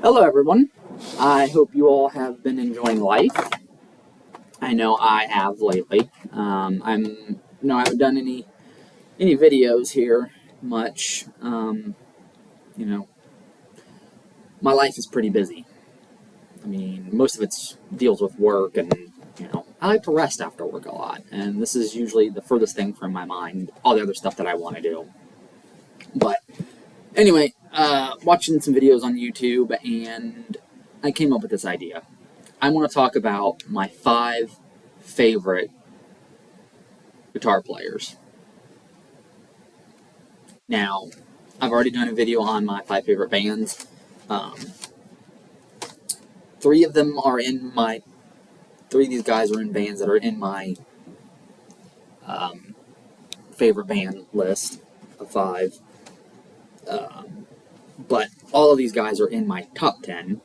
Hello everyone, I hope you all have been enjoying life. I know I have lately. I haven't done any videos here much. You know, my life is pretty busy. I mean, most of it deals with work, and I like to rest after work a lot. And this is usually the furthest thing from my mind. All the other stuff that I want to do. But anyway, watching some videos on YouTube, and I came up with this idea. I want to talk about my 5 favorite guitar players. Now, I've already done a video on my 5 favorite bands. 3 of them are in my... 3 of these guys are in bands that are in my favorite band list of 5. But all of these guys are in my top 10.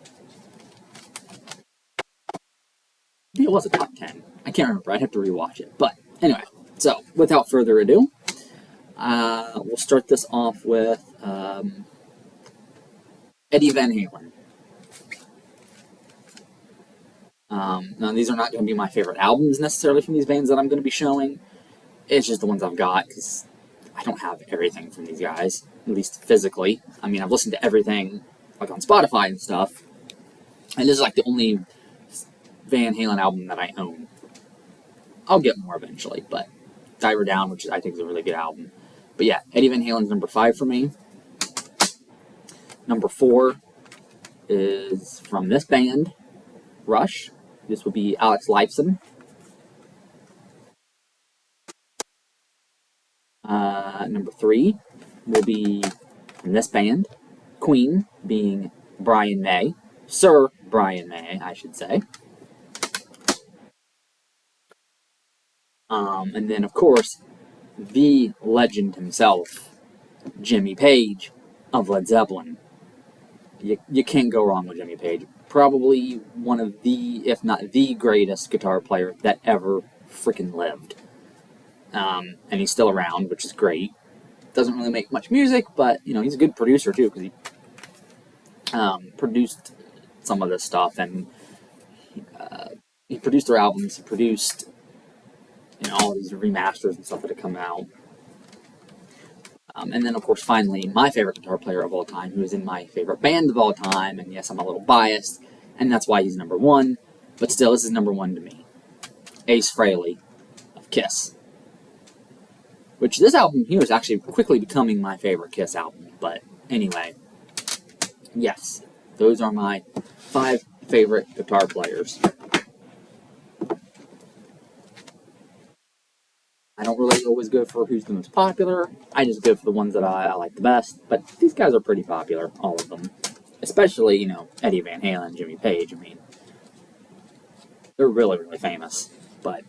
It was a top 10. I can't remember. I'd have to rewatch it. But anyway, so without further ado, we'll start this off with Eddie Van Halen. Now, these are not going to be my favorite albums necessarily from these bands that I'm going to be showing. It's just the ones I've got, because I don't have everything from these guys, at least physically. I mean, I've listened to everything, like on Spotify and stuff, and this is like the only Van Halen album that I own. I'll get more eventually, but Diver Down, which I think is a really good album. But yeah, Eddie Van Halen's number 5 for me. Number 4 is from this band, Rush. This would be Alex Lifeson. Number 3 will be from this band, Queen, being Brian May. Sir Brian May, I should say. And then, of course, the legend himself, Jimmy Page of Led Zeppelin. You can't go wrong with Jimmy Page. Probably one of the, if not the greatest guitar player that ever freaking lived. And he's still around, which is great. Doesn't really make much music, but, he's a good producer, too, because he produced some of this stuff, and he produced their albums, he produced, all these remasters and stuff that have come out. And then, of course, finally, my favorite guitar player of all time, who is in my favorite band of all time, and yes, I'm a little biased, and that's why he's number 1, but still, this is number 1 to me. Ace Frehley of Kiss. Which, this album here is actually quickly becoming my favorite Kiss album, but anyway, yes, those are my 5 favorite guitar players. I don't really always go for who's the most popular. I just go for the ones that I like the best. But these guys are pretty popular, all of them. Especially, Eddie Van Halen, Jimmy Page. I mean, they're really, really famous. But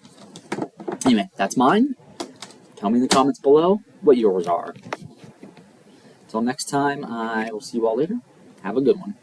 anyway, that's mine. Tell me in the comments below what yours are. Until next time, I will see you all later. Have a good one.